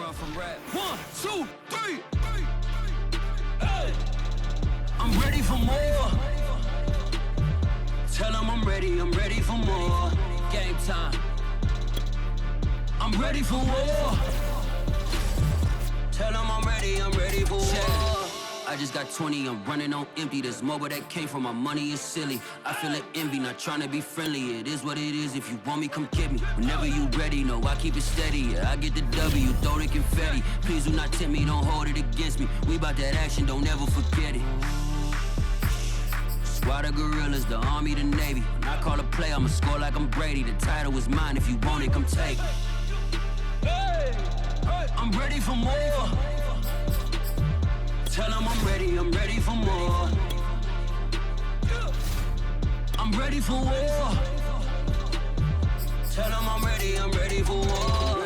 run from rap. 1, 2, 3. Hey. I'm ready for more. Tell them I'm ready for more. Game time. I'm ready for war. Tell them I'm ready for war. I just got 20, I'm running on empty. This mobile that came from my money is silly. I feel like envy, not trying to be friendly. It is what it is, if you want me, come get me. Whenever you ready, no, I keep it steady. Yeah, I get the W, throw the confetti. Please do not tempt me, don't hold it against me. We bout that action, don't ever forget it. Squad of gorillas, the army, the navy. When I call a play, I'ma score like I'm Brady. The title is mine, if you want it, come take it. I'm ready for more. Tell them I'm ready for more. I'm ready for war. Tell them I'm ready for war.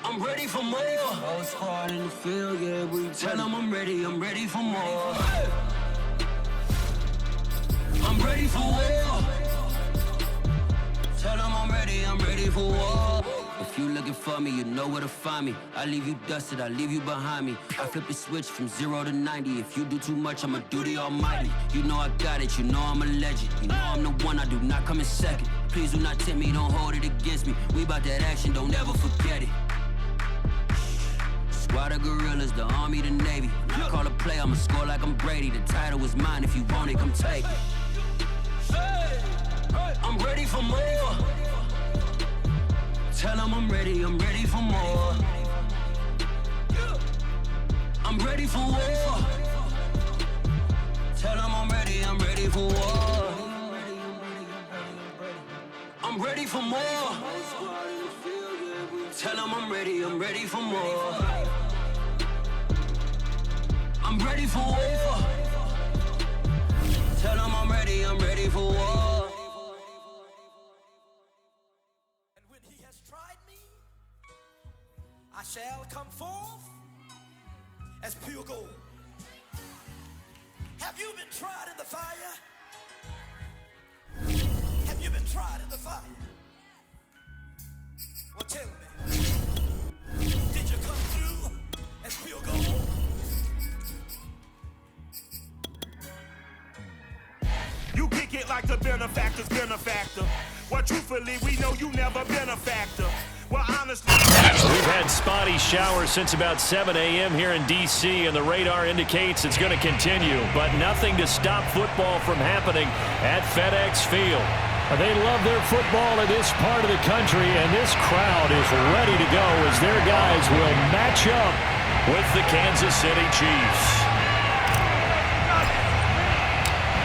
I'm ready for more. Whole squad in the field, yeah, we tell them I'm ready for more. I'm ready for war. Tell them I'm ready for war. If you looking for me, you know where to find me. I leave you dusted, I leave you behind me. I flip the switch from 0 to 90. If you do too much, I'ma do the almighty. You know I got it, you know I'm a legend. You know I'm the one, I do not come in second. Please do not tempt me, don't hold it against me. We bout that action, don't ever forget it. Squad of gorillas, the army, the navy. When I call a play, I'ma score like I'm Brady. The title is mine, if you want it, come take it. I'm ready for more. Tell them I'm ready for more. I'm ready for war. Tell them I'm ready for war. I'm ready for more. Tell them I'm ready for more. I'm ready for war. Tell them I'm ready for war. I shall come forth as pure gold. Have you been tried in the fire? Have you been tried in the fire? Well, tell me, did you come through as pure gold? You kick it like the benefactor's benefactor. Well, truthfully, we know you never been a factor. Well, honestly, we've had spotty showers since about 7 a.m. here in D.C., and the radar indicates it's going to continue, but nothing to stop football from happening at FedEx Field. They love their football in this part of the country, and this crowd is ready to go as their guys will match up with the Kansas City Chiefs.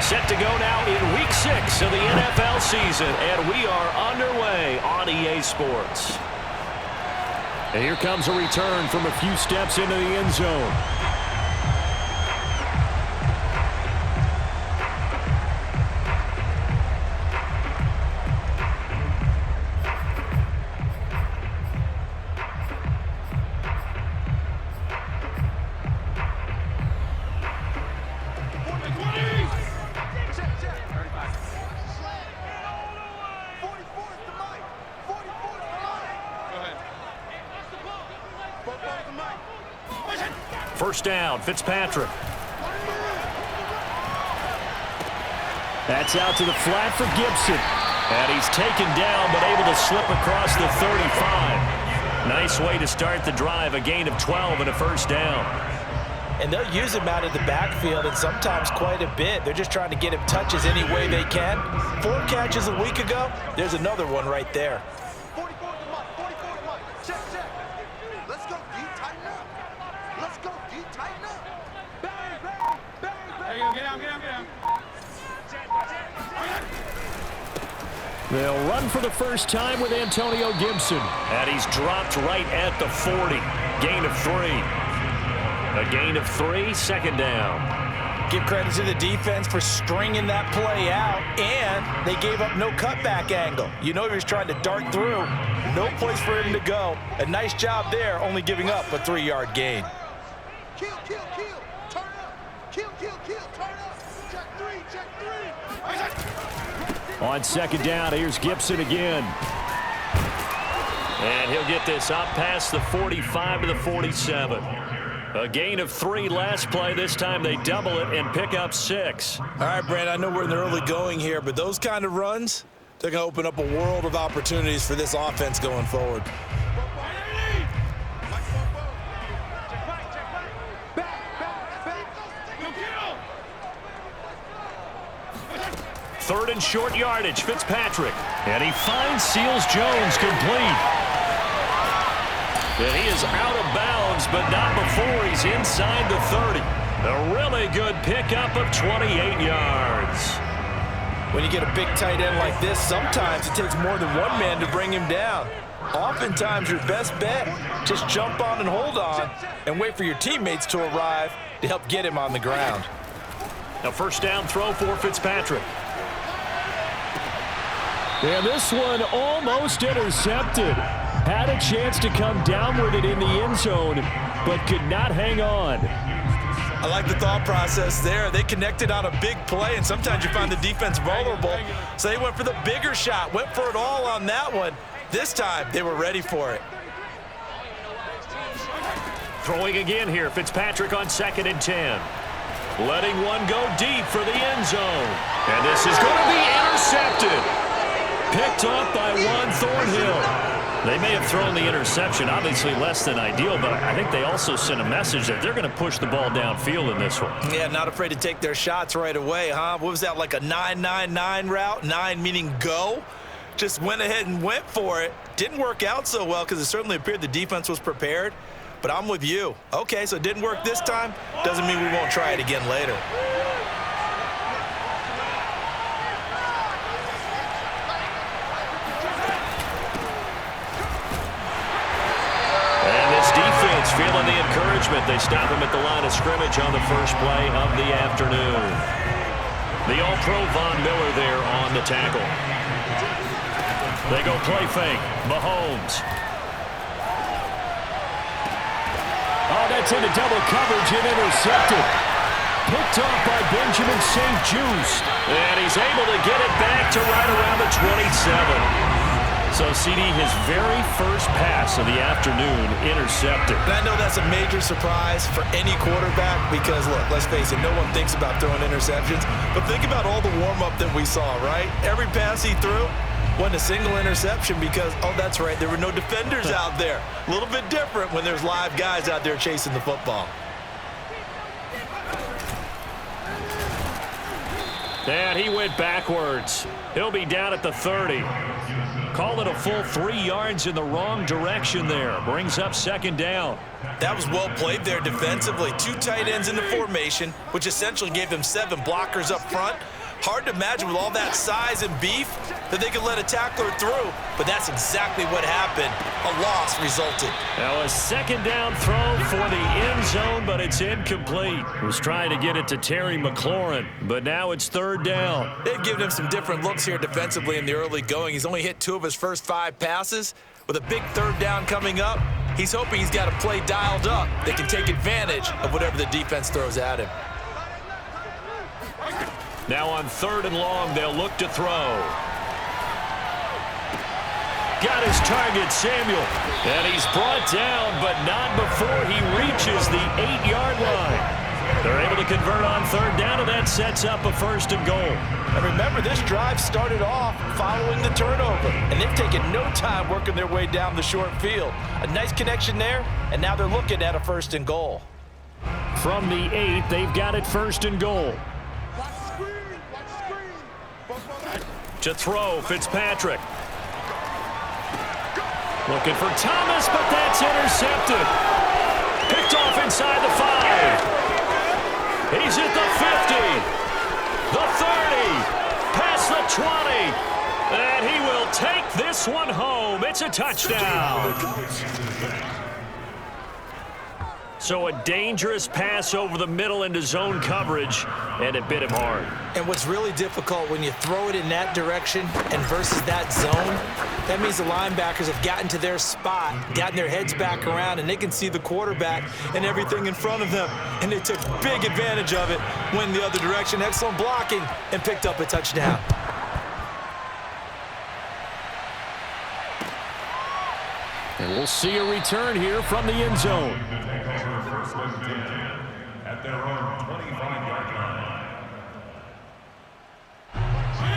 Set to go now in Week 6 of the NFL season, and we are underway on EA Sports. And here comes a return from a few steps into the end zone. First down, Fitzpatrick. That's out to the flat for Gibson. And he's taken down, but able to slip across the 35. Nice way to start the drive, a gain of 12 and a first down. And they'll use him out of the backfield, and sometimes quite a bit. They're just trying to get him touches any way they can. 4 catches a week ago, there's another one right there. They'll run for the first time with Antonio Gibson. And he's dropped right at the 40. Gain of 3. A gain of 3, second down. Give credit to the defense for stringing that play out, and they gave up no cutback angle. You know he was trying to dart through. No place for him to go. A nice job there, only giving up a 3-yard gain. Kill, kill, kill. Turn up. Kill, kill, kill. Turn up. Check 3, check 3. On second down, here's Gibson again. And he'll get this up past the 45 to the 47. A gain of 3 last play. This time they double it and pick up 6. All right, Brandon, I know we're in the early going here, but those kind of runs, they're going to open up a world of opportunities for this offense going forward. Third and short yardage, Fitzpatrick. And he finds Seals Jones complete. And he is out of bounds, but not before he's inside the 30. A really good pickup of 28 yards. When you get a big tight end like this, sometimes it takes more than one man to bring him down. Oftentimes, your best bet, just jump on and hold on and wait for your teammates to arrive to help get him on the ground. A first down throw for Fitzpatrick. And this one almost intercepted. Had a chance to come down with it in the end zone, but could not hang on. I like the thought process there. They connected on a big play, and sometimes you find the defense vulnerable. So they went for the bigger shot, went for it all on that one. This time, they were ready for it. Throwing again here, Fitzpatrick on 2nd and 10. Letting one go deep for the end zone. And this is going to be intercepted. Picked off by Juan Thornhill. They may have thrown the interception, obviously less than ideal, but I think they also sent a message that they're going to push the ball downfield in this one. Yeah, not afraid to take their shots right away, huh? What was that, like a 9-9-9 route? 9 meaning go? Just went ahead and went for it. Didn't work out so well because it certainly appeared the defense was prepared, but I'm with you. Okay, so it didn't work this time. Doesn't mean we won't try it again later. Defense feeling the encouragement. They stop him at the line of scrimmage on the first play of the afternoon. The All-Pro Von Miller there on the tackle. They go play fake. Mahomes. Oh, that's into double coverage and intercepted. Picked off by Benjamin St. Juste. And he's able to get it back to right around the 27. So, CD, his very first pass of the afternoon intercepted. And I know that's a major surprise for any quarterback because, look, let's face it, no one thinks about throwing interceptions. But think about all the warm-up that we saw, right? Every pass he threw wasn't a single interception because, oh, that's right, there were no defenders out there. A little bit different when there's live guys out there chasing the football. And he went backwards. He'll be down at the 30. Call it a full 3 yards in the wrong direction there. Brings up 2nd down. That was well played there defensively. 2 tight ends in the formation, which essentially gave them 7 blockers up front. Hard to imagine with all that size and beef that they could let a tackler through, but that's exactly what happened. A loss resulted. Now a 2nd down throw for the end zone, but it's incomplete. Was trying to get it to Terry McLaurin, but now it's 3rd down. They've given him some different looks here defensively in the early going. He's only hit 2 of his first 5 passes. With a big 3rd down coming up, he's hoping he's got a play dialed up that can take advantage of whatever the defense throws at him. Now on 3rd and long, they'll look to throw. Got his target, Samuel. And he's brought down, but not before he reaches the 8-yard line. They're able to convert on 3rd down, and that sets up a 1st and goal. And remember, this drive started off following the turnover, and they've taken no time working their way down the short field. A nice connection there, and now they're looking at a 1st and goal. From the 8, they've got it 1st and goal. To throw, Fitzpatrick. Looking for Thomas, but that's intercepted. Picked off inside the 5. He's at the 50. The 30. Past the 20. And he will take this one home. It's a touchdown. So a dangerous pass over the middle into zone coverage, and it bit him hard. And what's really difficult when you throw it in that direction and versus that zone, that means the linebackers have gotten to their spot, gotten their heads back around, and they can see the quarterback and everything in front of them. And they took big advantage of it, went the other direction, excellent blocking, and picked up a touchdown. And we'll see a return here from the end zone. At their own 25-yard line.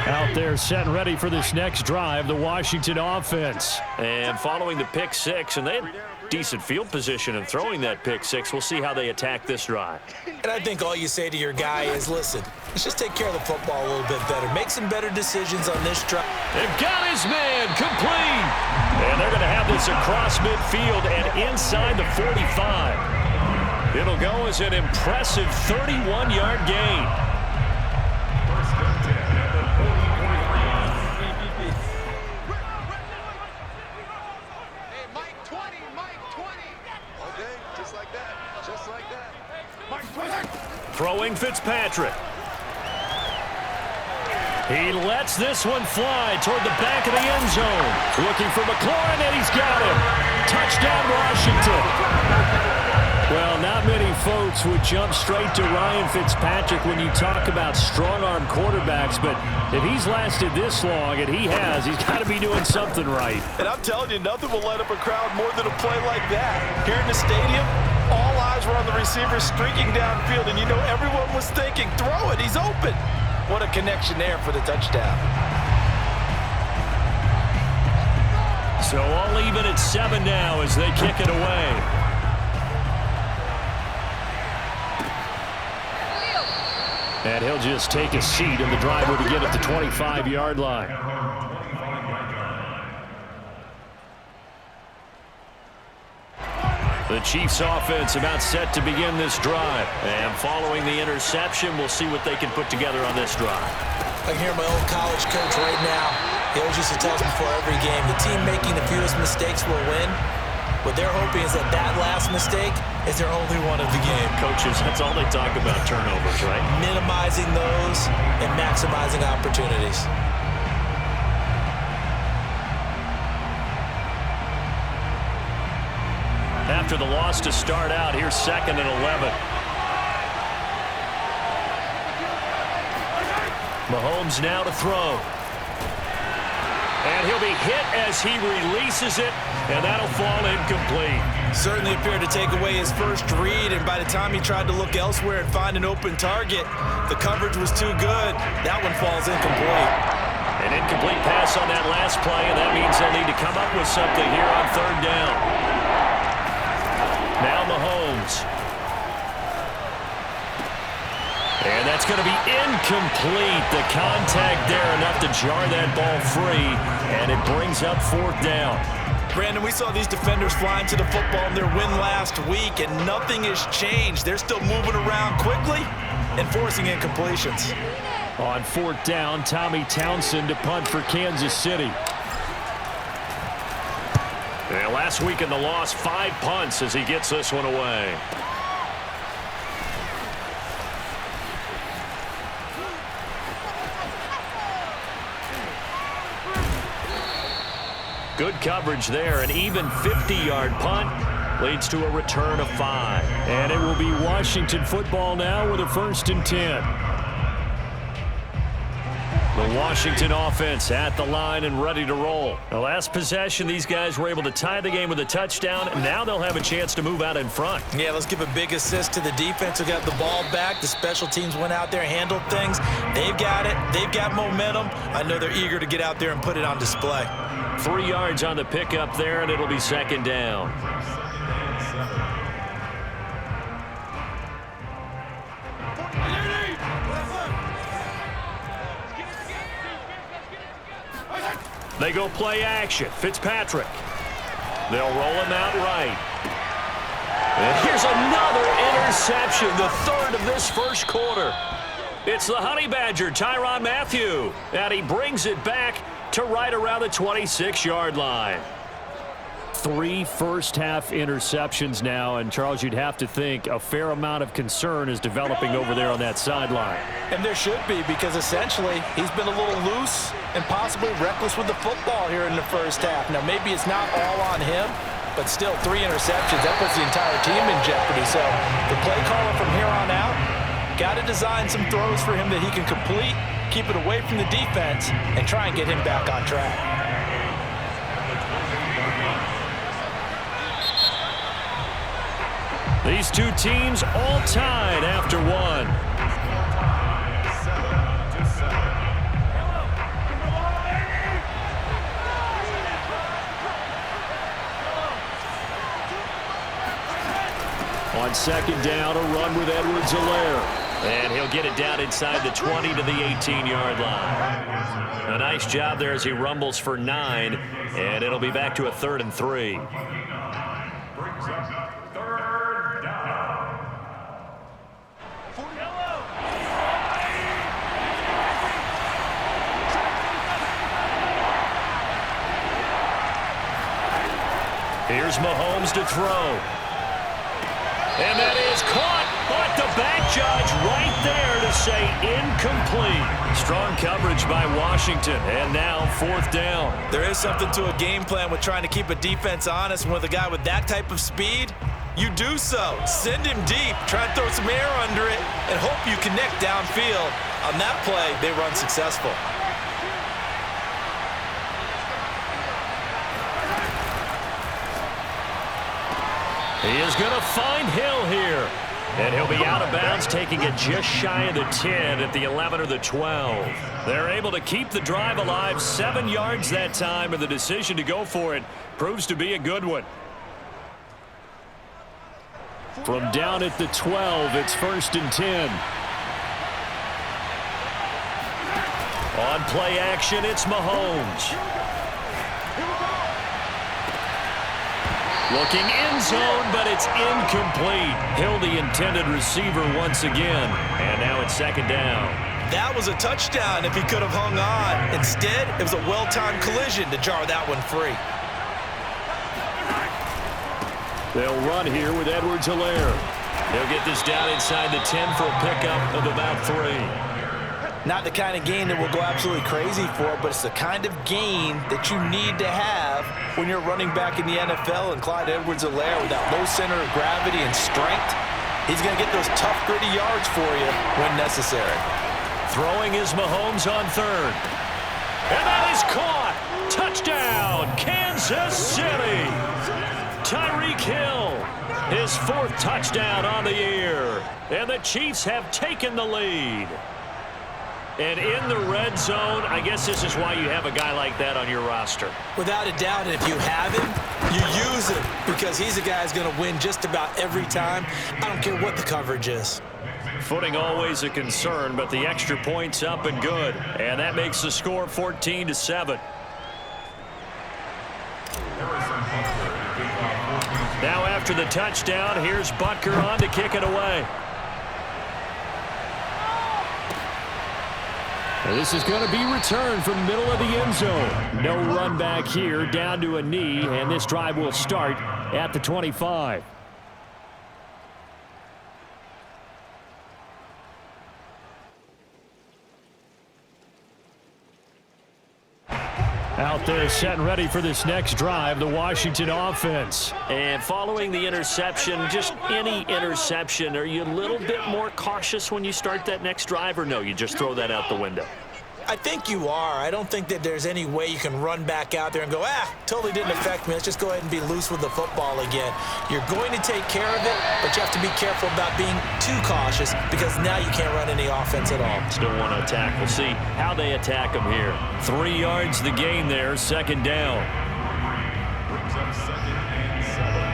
Out there set and ready for this next drive, the Washington offense. And following the pick six, and they had decent field position in throwing that pick six. We'll see how they attack this drive. And I think all you say to your guy is, listen, let's just take care of the football a little bit better. Make some better decisions on this drive. They've got his man complete. And they're going to have this across midfield and inside the 45. It'll go as an impressive 31-yard gain. First and 10 at the 40-yard line. Hey, Mike 20, Mike 20. Okay, just like that, just like that. Mike 20. Throwing Fitzpatrick. He lets this one fly toward the back of the end zone. Looking for McLaurin, and he's got him. Touchdown, Washington. Well, not many folks would jump straight to Ryan Fitzpatrick when you talk about strong-arm quarterbacks, but if he's lasted this long, and he has, he's got to be doing something right. And I'm telling you, nothing will light up a crowd more than a play like that. Here in the stadium, all eyes were on the receiver streaking downfield, and you know everyone was thinking, throw it, he's open. What a connection there for the touchdown. So all even at 7 now as they kick it away. And he'll just take a seat, and the drive will begin at the 25-yard line. The Chiefs offense about set to begin this drive. And following the interception, we'll see what they can put together on this drive. I can hear my old college coach right now. He always used to tell us before every game, the team making the fewest mistakes will win. What they're hoping is that last mistake is their only one of the game. Coaches, that's all they talk about, turnovers, right? Minimizing those and maximizing opportunities. After the loss to start out, here's 2nd and 11. Mahomes now to throw. And he'll be hit as he releases it, and that'll fall incomplete. Certainly appeared to take away his first read, and by the time he tried to look elsewhere and find an open target, the coverage was too good. That one falls incomplete. An incomplete pass on that last play, and that means they'll need to come up with something here on 3rd down. Now Mahomes. And that's going to be incomplete. The contact there enough to jar that ball free, and it brings up 4th down. Brandon, we saw these defenders flying to the football in their win last week, and nothing has changed. They're still moving around quickly and forcing incompletions. On 4th down, Tommy Townsend to punt for Kansas City. And last week in the loss, 5 punts as he gets this one away. Good coverage there. An even 50-yard punt leads to a return of 5. And it will be Washington football now with a 1st and 10. The Washington offense at the line and ready to roll. The last possession, these guys were able to tie the game with a touchdown, and now they'll have a chance to move out in front. Yeah, let's give a big assist to the defense who got the ball back. The special teams went out there, handled things. They've got it. They've got momentum. I know they're eager to get out there and put it on display. 3 yards on the pickup there, and it'll be 2nd down. They go play action. Fitzpatrick. They'll roll him out right. And here's another interception, the 3rd of this first quarter. It's the Honey Badger, Tyrann Mathieu, and he brings it back to right around the 26-yard line. 3 first-half interceptions now, and Charles, you'd have to think a fair amount of concern is developing over there on that sideline. And there should be, because essentially he's been a little loose and possibly reckless with the football here in the first half. Now, maybe it's not all on him, but still 3 interceptions. That puts the entire team in jeopardy. So the play caller from here on out got to design some throws for him that he can complete, keep it away from the defense, and try and get him back on track. These two teams all tied after one. 7-7. On second down, a run with Edwards-Helaire. And he'll get it down inside the 20 to the 18-yard line. A nice job there as he rumbles for 9, and it'll be back to a 3rd and 3. Brings up 3rd down. Here's Mahomes to throw. And that is caught. But the back judge right there to say incomplete. Strong coverage by Washington, and now 4th down. There is something to a game plan with trying to keep a defense honest. And with a guy with that type of speed, you do so. Send him deep, try and throw some air under it, and hope you connect downfield. On that play, they run successful. He is going to find Hill here. And he'll be out of bounds, taking it just shy of the 10 at the 11 or the 12. They're able to keep the drive alive, 7 yards that time, and the decision to go for it proves to be a good one. From down at the 12, it's 1st and 10. On play action, it's Mahomes. Looking end zone, but it's incomplete. Hill, the intended receiver once again. And now it's 2nd down. That was a touchdown if he could have hung on. Instead, it was a well-timed collision to jar that one free. They'll run here with Edwards-Helaire. They'll get this down inside the 10 for a pickup of about 3. Not the kind of gain that we'll go absolutely crazy for, but it's the kind of gain that you need to have when you're running back in the NFL. And Clyde Edwards-Helaire, with that low center of gravity and strength, he's going to get those tough, gritty yards for you when necessary. Throwing is Mahomes on 3rd. And that is caught. Touchdown, Kansas City. Tyreek Hill, his 4th touchdown on the year. And the Chiefs have taken the lead. And in the red zone, I guess this is why you have a guy like that on your roster. Without a doubt, and if you have him, you use him because he's a guy who's going to win just about every time. I don't care what the coverage is. Footing always a concern, but the extra point's up and good. And that makes the score 14-7. Now after the touchdown, here's Butker on to kick it away. This is going to be returned from the middle of the end zone. No run back here, down to a knee, and this drive will start at the 25. Out there set and ready for this next drive, the Washington offense. And following the interception, just any interception, are you a little bit more cautious when you start that next drive, or no, you just throw that out the window? I think you are. I don't think that there's any way you can run back out there and go, totally didn't affect me. Let's just go ahead and be loose with the football again. You're going to take care of it, but you have to be careful about being too cautious because now you can't run any offense at all. Still want to attack. We'll see how they attack them here. 3 yards the gain there, 2nd down. Brings up 2nd and 7.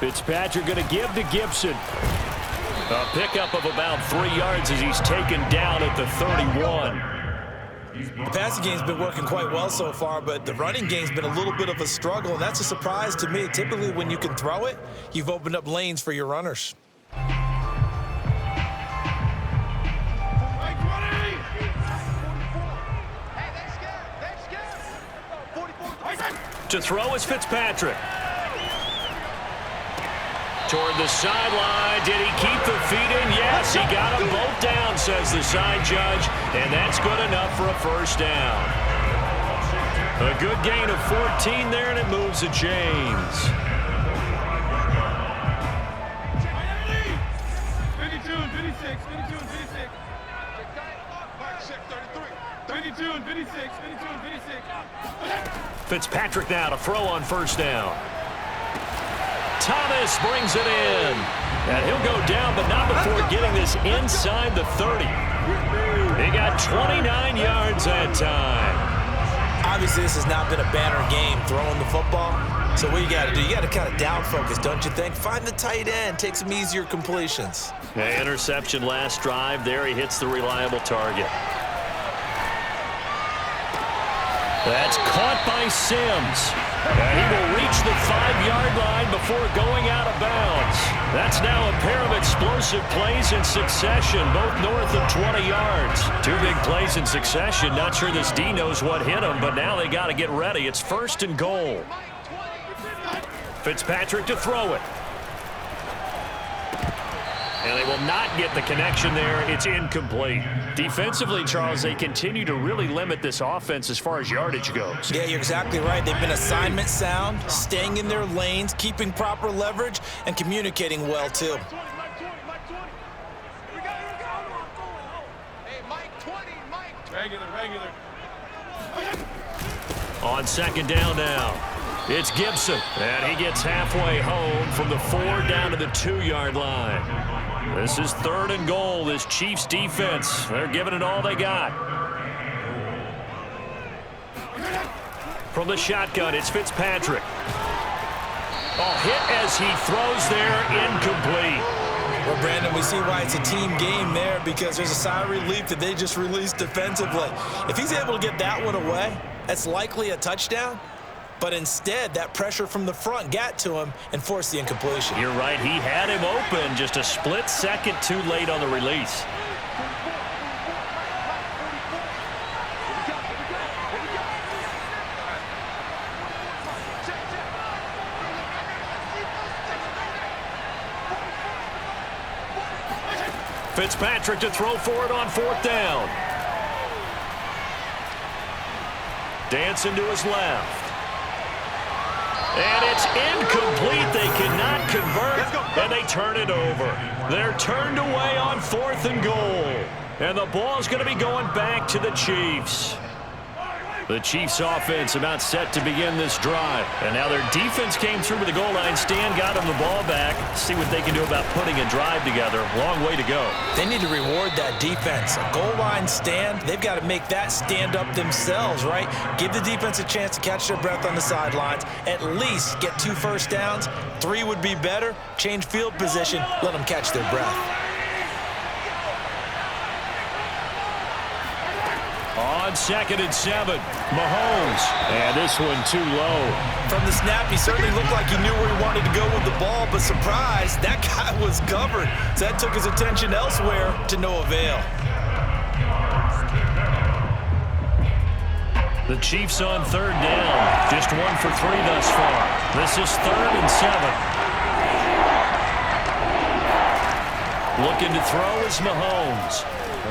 Fitzpatrick going to give to Gibson. A pickup of about 3 yards as he's taken down at the 31. The passing game's been working quite well so far, but the running game's been a little bit of a struggle, and that's a surprise to me. Typically, when you can throw it, you've opened up lanes for your runners. To throw is Fitzpatrick. Toward the sideline. Did he keep the feet in? Yes, he got them both down, says the side judge. And that's good enough for a 1st down. A good gain of 14 there, and it moves the chains. 52 and 56. 52 and 56. 52 and 56. Fitzpatrick now to throw on first down. Thomas brings it in. And he'll go down, but not before getting this inside the 30. He got 29 yards that time. Obviously, this has not been a banner game throwing the football. So what you got to do, you got to kind of down focus, don't you think? Find the tight end, take some easier completions. Yeah, interception last drive. There he hits the reliable target. That's caught by Sims. And he will reach the 5-yard line before going out of bounds. That's now a pair of explosive plays in succession, both north of 20 yards. 2 big plays in succession. Not sure this D knows what hit him, but now they got to get ready. It's 1st and goal. Fitzpatrick to throw it. And they will not get the connection there. It's incomplete. Defensively, Charles, they continue to really limit this offense as far as yardage goes. Yeah, you're exactly right. They've been assignment sound, staying in their lanes, keeping proper leverage, and communicating well, too. Regular. On 2nd down now, it's Gibson. And he gets halfway home from the 4 down to the 2-yard line. This is 3rd and goal. This Chiefs defense, they're giving it all they got. From the shotgun, it's Fitzpatrick. Oh, hit as he throws there, incomplete. Well, Brandon, we see why it's a team game there, because there's a sigh of relief that they just released defensively. If he's able to get that one away, that's likely a touchdown. But instead, that pressure from the front got to him and forced the incompletion. You're right. He had him open, just a split second too late on the release. Fitzpatrick to throw for it on 4th down. Dancing to his left. And it's incomplete. They cannot convert, and they turn it over. They're turned away on 4th and goal. And the ball's going to be going back to the Chiefs. The Chiefs offense about set to begin this drive. And now their defense came through with the goal line stand, got them the ball back. See what they can do about putting a drive together. Long way to go. They need to reward that defense. A goal line stand, they've got to make that stand up themselves, right? Give the defense a chance to catch their breath on the sidelines. At least get 2 first downs. 3 would be better. Change field position. Let them catch their breath. On 2nd and 7, Mahomes. And this one too low. From the snap, he certainly looked like he knew where he wanted to go with the ball, but surprise, that guy was covered. So that took his attention elsewhere to no avail. The Chiefs on 3rd down. Just 1 for 3 thus far. This is 3rd and 7. Looking to throw is Mahomes.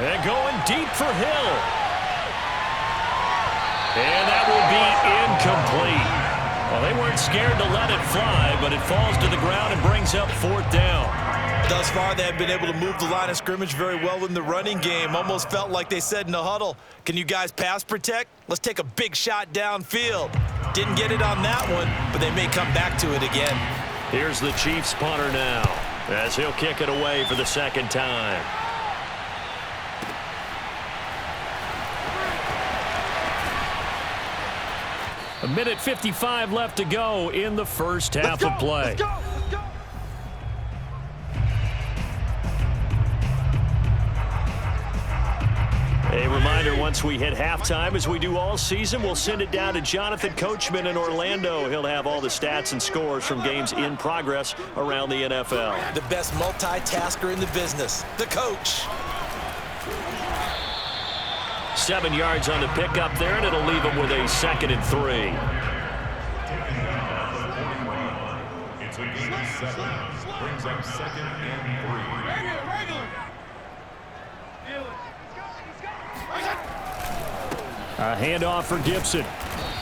And going deep for Hill. And that will be incomplete. Well, they weren't scared to let it fly, but it falls to the ground and brings up 4th down. Thus far, they have been able to move the line of scrimmage very well in the running game. Almost felt like they said in the huddle, can you guys pass protect? Let's take a big shot downfield. Didn't get it on that one, but they may come back to it again. Here's the Chiefs punter now, as he'll kick it away for the 2nd time. A minute 55 left to go in the first half of play. Let's go. A reminder, once we hit halftime, as we do all season, we'll send it down to Jonathan Coachman in Orlando. He'll have all the stats and scores from games in progress around the NFL. The best multitasker in the business, the coach. 7 yards on the pickup there, and it'll leave them with a 2nd and 3. It's a gain of 7. Brings up 2nd and 3. A handoff for Gibson.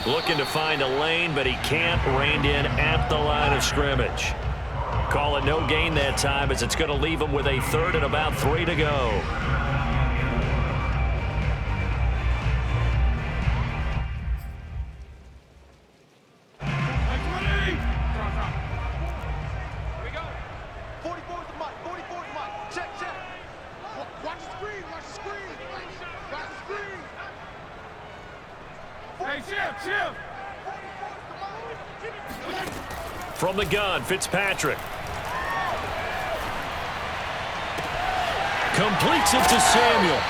Looking to find a lane, but he can't. Reined in at the line of scrimmage. Call it no gain that time, as it's going to leave him with a 3rd and about 3 to go. From the gun, Fitzpatrick. Completes it to Samuel.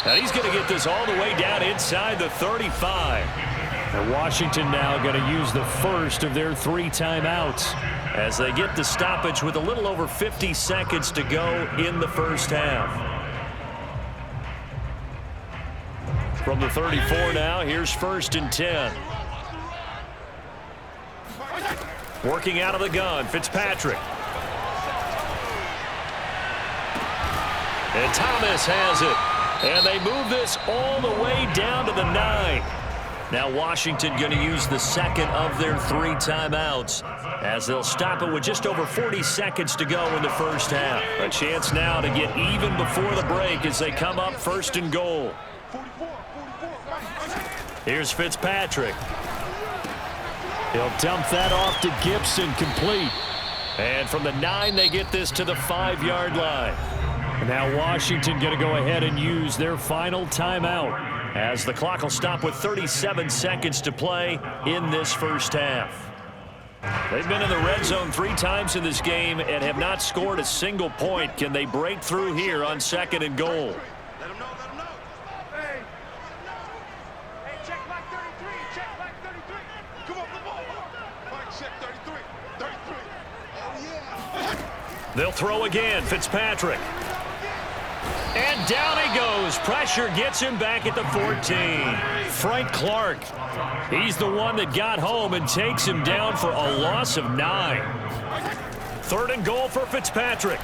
And he's going to get this all the way down inside the 35. And Washington now going to use the first of their 3 timeouts. As they get the stoppage with a little over 50 seconds to go in the first half. From the 34 now, here's 1st and 10. Working out of the gun, Fitzpatrick. And Thomas has it. And they move this all the way down to the 9. Now Washington going to use the second of their 3 timeouts as they'll stop it with just over 40 seconds to go in the first half. A chance now to get even before the break as they come up 1st and goal. Here's Fitzpatrick. He'll dump that off to Gibson, complete. And from the 9, they get this to the 5-yard line. And now Washington going to go ahead and use their final timeout, as the clock will stop with 37 seconds to play in this first half. They've been in the red zone 3 times in this game and have not scored a single point. Can they break through here on 2nd and goal? Let him know. Hey, check back 33. Check back 33. Come on. Mike, check 33. 33. Oh, yeah. They'll throw again. Fitzpatrick. And down he goes. Pressure gets him back at the 14. Frank Clark. He's the one that got home and takes him down for a loss of 9. 3rd and goal for Fitzpatrick.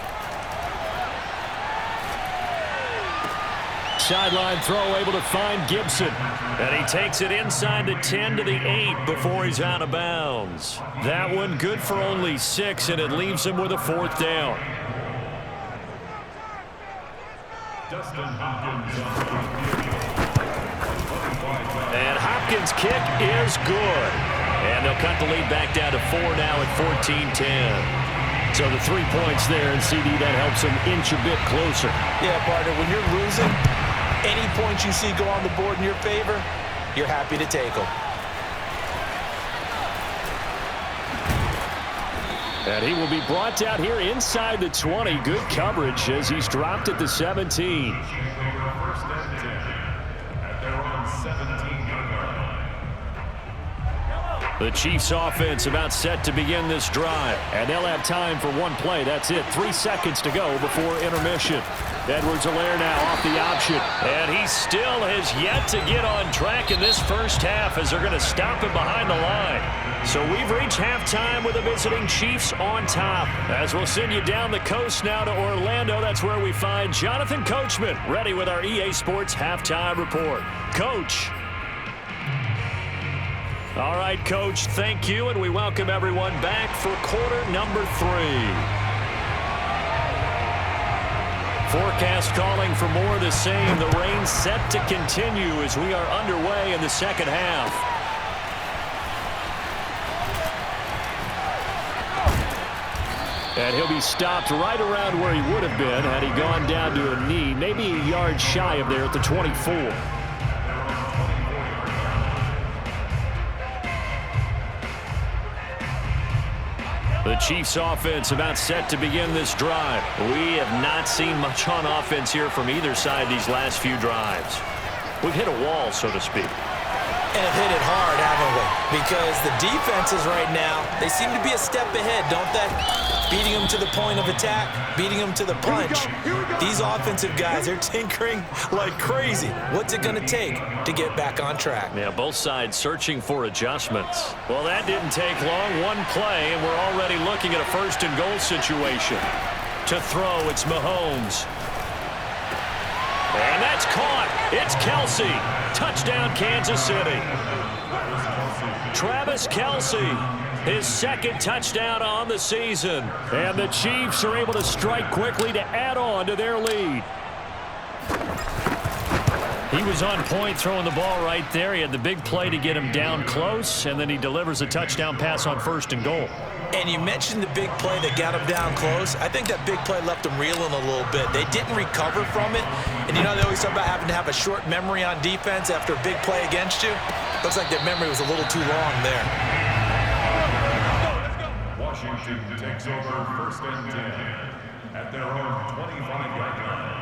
Sideline throw able to find Gibson. And he takes it inside the 10 to the 8 before he's out of bounds. That one good for only 6, and it leaves him with a 4th down. And Hopkins' kick is good. And they'll cut the lead back down to 4 now at 14-10. So the 3 points there, and CD, that helps them inch a bit closer. Yeah, partner, when you're losing, any points you see go on the board in your favor, you're happy to take them. And he will be brought down here inside the 20. Good coverage as he's dropped at the 17. The Chiefs offense about set to begin this drive. And they'll have time for 1 play. That's it. 3 seconds to go before intermission. Edwards-Helaire now off the option. And he still has yet to get on track in this first half as they're going to stop him behind the line. So we've reached halftime with the visiting Chiefs on top. As we'll send you down the coast now to Orlando, that's where we find Jonathan Coachman ready with our EA Sports Halftime Report. Coach. All right, Coach, thank you, and we welcome everyone back for quarter number 3. Forecast calling for more of the same. The rain set to continue as we are underway in the second half. And he'll be stopped right around where he would have been had he gone down to a knee, maybe a yard shy of there at the 24. The Chiefs offense about set to begin this drive. We have not seen much on offense here from either side these last few drives. We've hit a wall, so to speak. And have hit it hard, haven't we? Because the defenses right now, they seem to be a step ahead, don't they? Beating them to the point of attack, beating them to the punch. These offensive guys are tinkering like crazy. What's it going to take to get back on track? Yeah, both sides searching for adjustments. Well, that didn't take long. 1 play, and we're already looking at a 1st and goal situation. To throw, it's Mahomes. And that's caught. It's Kelsey. Touchdown, Kansas City. Travis Kelsey, his 2nd touchdown on the season. And the Chiefs are able to strike quickly to add on to their lead. He was on point throwing the ball right there. He had the big play to get him down close, and then he delivers a touchdown pass on 1st and goal. And you mentioned the big play that got him down close. I think that big play left him reeling a little bit. They didn't recover from it. And you know they always talk about having to have a short memory on defense after a big play against you. Looks like their memory was a little too long there. Washington takes over 1st and 10 at their own 25-yard line.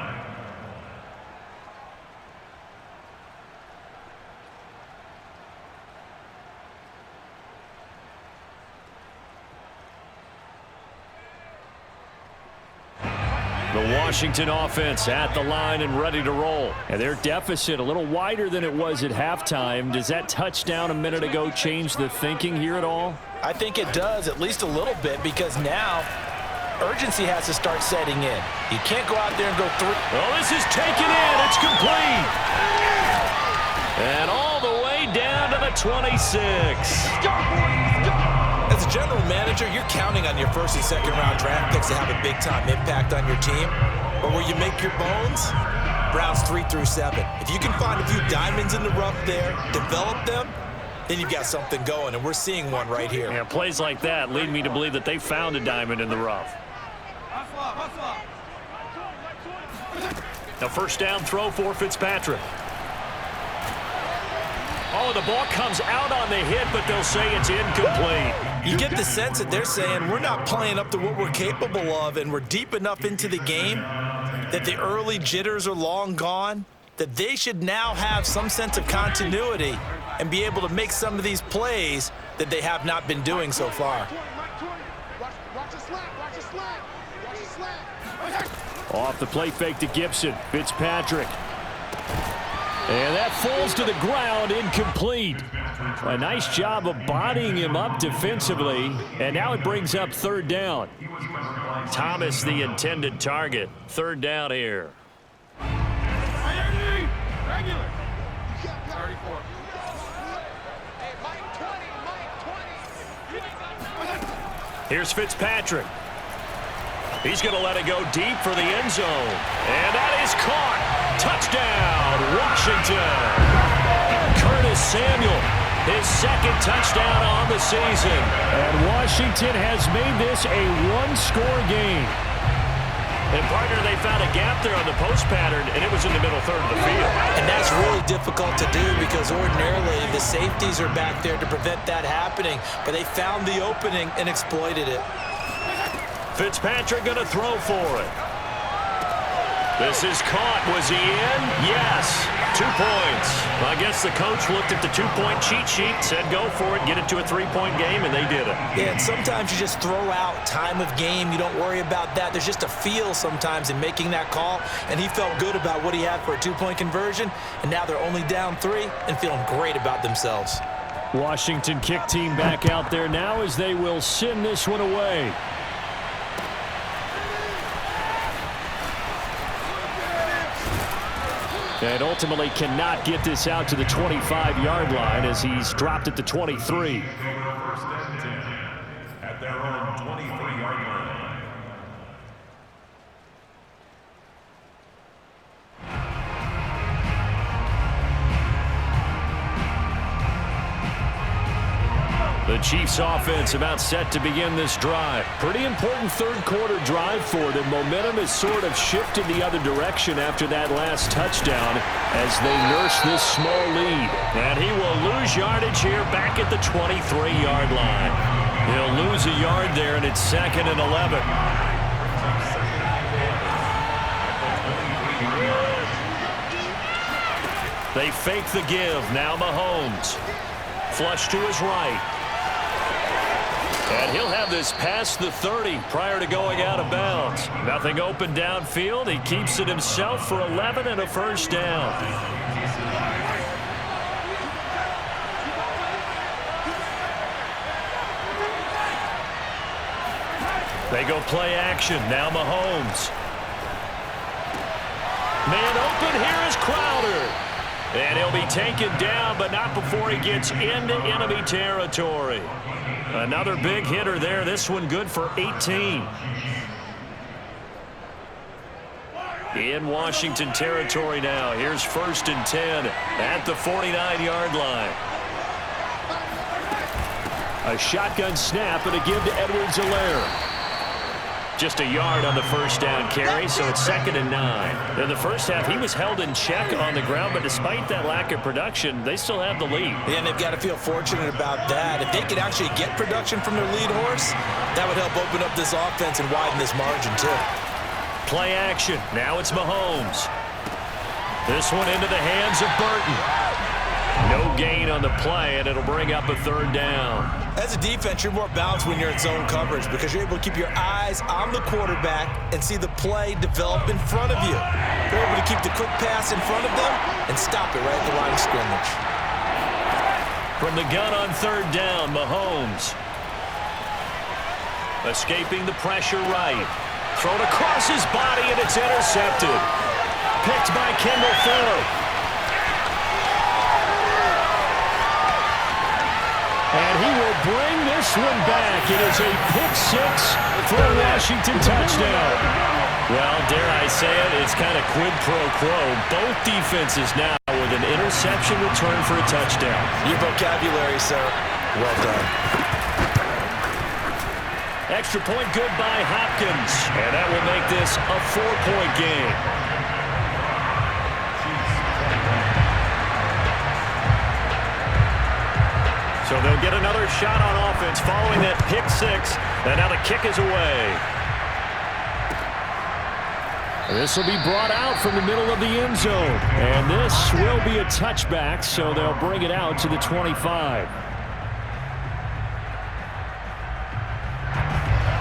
The Washington offense at the line and ready to roll. And their deficit a little wider than it was at halftime. Does that touchdown a minute ago change the thinking here at all? I think it does, at least a little bit, because now urgency has to start setting in. You can't go out there and go 3. Oh, this is taken in. It's complete. And all the way down to the 26. As a general manager, you're counting on your 1st and 2nd round draft picks to have a big-time impact on your team. But where you make your bones, rounds 3 through 7. If you can find a few diamonds in the rough there, develop them, then you've got something going, and we're seeing one right here. Yeah, plays like that lead me to believe that they found a diamond in the rough. The 1st down throw for Fitzpatrick. Oh, the ball comes out on the hit, but they'll say it's incomplete. You get the sense that they're saying we're not playing up to what we're capable of, and we're deep enough into the game that the early jitters are long gone, that they should now have some sense of continuity and be able to make some of these plays that they have not been doing so far. Off the play fake to Gibson. Fitzpatrick. And that falls to the ground, incomplete. A nice job of bodying him up defensively, and now it brings up 3rd down. Thomas, the intended target. 3rd down here. Here's Fitzpatrick. He's going to let it go deep for the end zone. And that is caught. Touchdown, Washington. Curtis Samuel, his 2nd touchdown on the season. And Washington has made this a 1-score game. And, partner, they found a gap there on the post pattern, and it was in the middle 3rd of the field. And that's really difficult to do because ordinarily the safeties are back there to prevent that happening. But they found the opening and exploited it. Fitzpatrick going to throw for it. This is caught. Was he in? Yes. 2 points. Well, I guess the coach looked at the 2-point cheat sheet, said go for it, get it to a 3-point game, and they did it. Yeah, and sometimes you just throw out time of game. You don't worry about that. There's just a feel sometimes in making that call, and he felt good about what he had for a 2-point conversion, and now they're only down 3 and feeling great about themselves. Washington kick team back out there now as they will send this one away. And ultimately cannot get this out to the 25-yard line as he's dropped at the 23. 1st and 10 at their own 23-yard line. The Chiefs offense about set to begin this drive. Pretty important 3rd quarter drive for them. Momentum has sort of shifted the other direction after that last touchdown as they nurse this small lead. And he will lose yardage here back at the 23-yard line. He'll lose a yard there, and it's 2nd and 11. They fake the give. Now Mahomes. Flush to his right. And he'll have this past the 30 prior to going out of bounds. Nothing open downfield. He keeps it himself for 11 and a 1st down. They go play action. Now Mahomes. Man open. Here is Crowder. And he'll be taken down, but not before he gets into enemy territory. Another big hitter there. This one good for 18. In Washington territory now. Here's 1st and 10 at the 49-yard line. A shotgun snap and a give to Edwards-Helaire. Just a yard on the first down carry, so it's 2nd and 9. In the first half, he was held in check on the ground, but despite that lack of production, they still have the lead. And they've got to feel fortunate about that. If they could actually get production from their lead horse, that would help open up this offense and widen this margin, too. Play action. Now it's Mahomes. This one into the hands of Burton. No gain on the play, and it'll bring up a 3rd down. As a defense, you're more balanced when you're in zone coverage because you're able to keep your eyes on the quarterback and see the play develop in front of you. You're able to keep the quick pass in front of them and stop it right at the line of scrimmage. From the gun on 3rd down, Mahomes. Escaping the pressure right. Thrown across his body, and it's intercepted. Picked by Kendall Fuller. And he will bring this one back. It is a pick-6 for a Washington touchdown. Well, dare I say it, it's kind of quid pro quo. Both defenses now with an interception return for a touchdown. Your vocabulary, sir. Well done. Extra point good by Hopkins. And that will make this a 4-point game. So they'll get another shot on offense following that pick-6. And now the kick is away. This will be brought out from the middle of the end zone. And this will be a touchback, so they'll bring it out to the 25.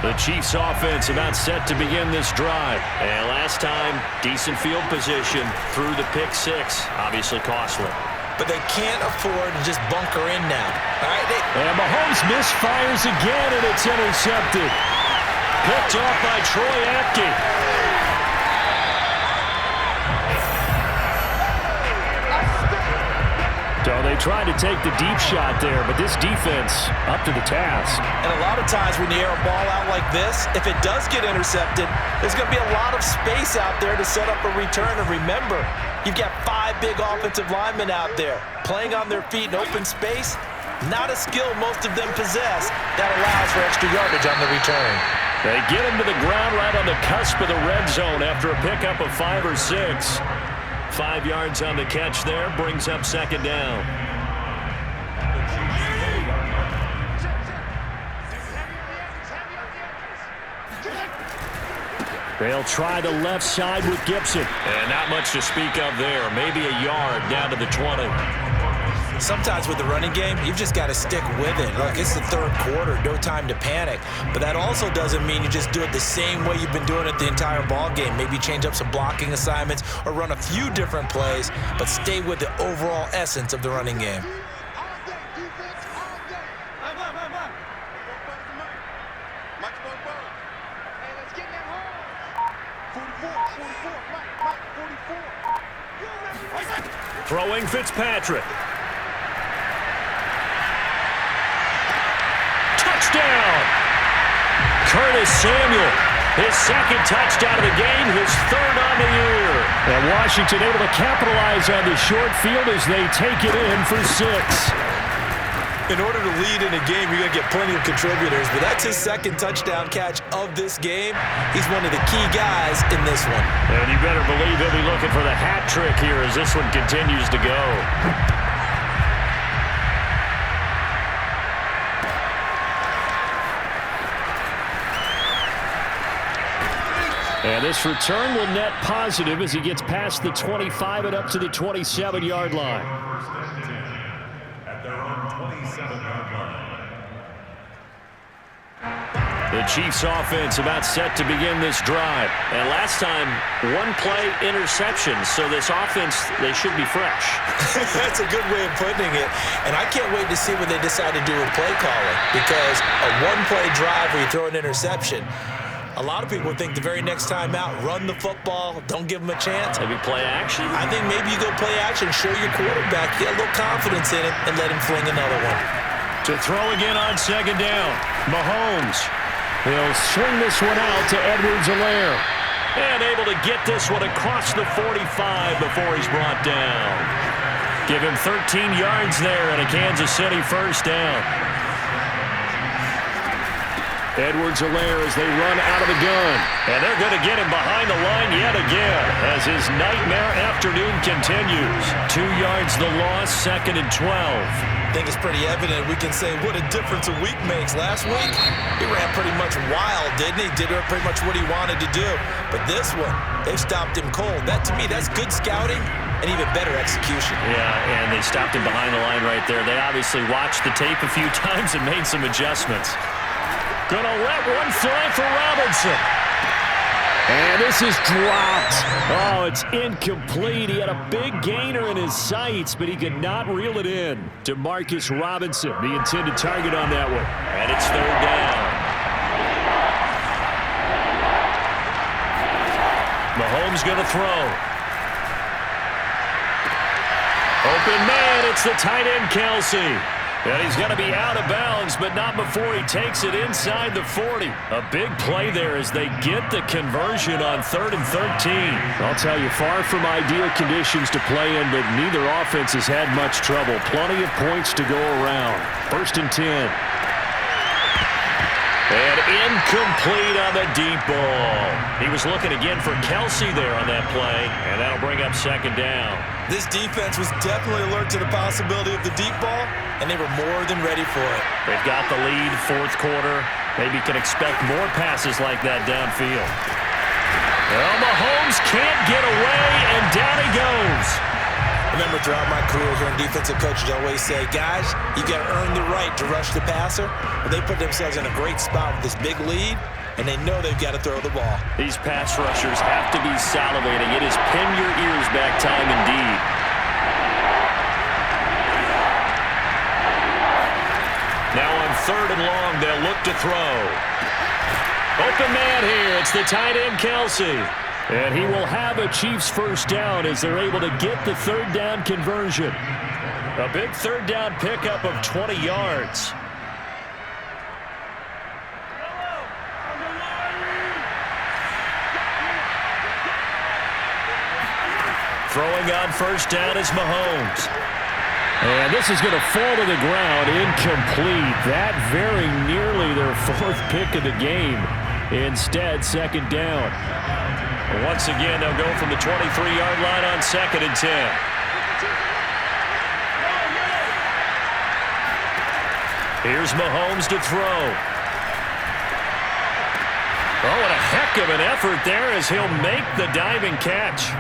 The Chiefs offense about set to begin this drive. And last time, decent field position through the pick-6. Obviously costly. But they can't afford to just bunker in now. All right, and Mahomes misfires again, and it's intercepted. Picked off by Troy Apke. So they tried to take the deep shot there, but this defense up to the task. And a lot of times when you air a ball out like this, if it does get intercepted, there's going to be a lot of space out there to set up a return. And remember, you've got 5 big offensive linemen out there playing on their feet in open space. Not a skill most of them possess that allows for extra yardage on the return. They get him to the ground right on the cusp of the red zone after a pickup of 5 or 6. 5 yards on the catch there, brings up 2nd down. They'll try the left side with Gibson. And not much to speak of there. Maybe a yard down to the 20. Sometimes with the running game, you've just got to stick with it. Look, it's the 3rd quarter, no time to panic. But that also doesn't mean you just do it the same way you've been doing it the entire ball game. Maybe change up some blocking assignments or run a few different plays, but stay with the overall essence of the running game. Throwing Fitzpatrick. Touchdown! Curtis Samuel, his 2nd touchdown of the game, his 3rd on the year. And Washington able to capitalize on the short field as they take it in for 6. In order to lead in a game, you're going to get plenty of contributors, but that's his 2nd touchdown catch of this game. He's one of the key guys in this one. And you better believe he'll be looking for the hat trick here as this one continues to go. And this return will net positive as he gets past the 25 and up to the 27-yard line. At their own 27-yard line. The Chiefs offense about set to begin this drive. And last time, 1-play interception. So this offense, they should be fresh. That's a good way of putting it. And I can't wait to see what they decide to do with play calling. Because a 1-play drive where you throw an interception, a lot of people think the very next time out, run the football, don't give them a chance. Maybe play action? I think maybe you go play action, show your quarterback, get a little confidence in it, and let him fling another one. To throw again on 2nd down, Mahomes. He'll swing this one out to Edwards-Helaire. And able to get this one across the 45 before he's brought down. Give him 13 yards there and a Kansas City first down. Edwards-Helaire as they run out of the gun. And they're going to get him behind the line yet again as his nightmare afternoon continues. 2 yards the loss, 2nd and 12. I think it's pretty evident we can say what a difference a week makes. Last week, he ran pretty much wild, didn't he? Did pretty much what he wanted to do. But this one, they stopped him cold. That, to me, that's good scouting and even better execution. Yeah, and they stopped him behind the line right there. They obviously watched the tape a few times and made some adjustments. Gonna let one fly for Robinson. And this is dropped. Oh, it's incomplete. He had a big gainer in his sights, but he could not reel it in. Demarcus Robinson, the intended target on that one. And it's 3rd down. Mahomes gonna throw. Open man, it's the tight end, Kelsey. And he's going to be out of bounds, but not before he takes it inside the 40. A big play there as they get the conversion on 3rd and 13. I'll tell you, far from ideal conditions to play in, but neither offense has had much trouble. Plenty of points to go around. 1st and 10. And incomplete on the deep ball. He was looking again for Kelsey there on that play, and that'll bring up 2nd down. This defense was definitely alert to the possibility of the deep ball, and they were more than ready for it. They've got the lead, 4th quarter. Maybe can expect more passes like that downfield. Well, Mahomes can't get away, and down he goes. Remember, throughout my career here in defensive coaches, I always say, guys, you got to earn the right to rush the passer. But they put themselves in a great spot with this big lead, and they know they've got to throw the ball. These pass rushers have to be salivating. It is pin your ears back time indeed. Now on 3rd and long, they'll look to throw. Open man here. It's the tight end, Kelsey. And he will have a Chiefs first down as they're able to get the 3rd down conversion. A big 3rd down pickup of 20 yards. Throwing on 1st down is Mahomes. And this is going to fall to the ground, incomplete. That very nearly their 4th pick of the game. Instead, 2nd down. Once again, they'll go from the 23-yard line on 2nd and 10. Here's Mahomes to throw. Oh, and a heck of an effort there as he'll make the diving catch.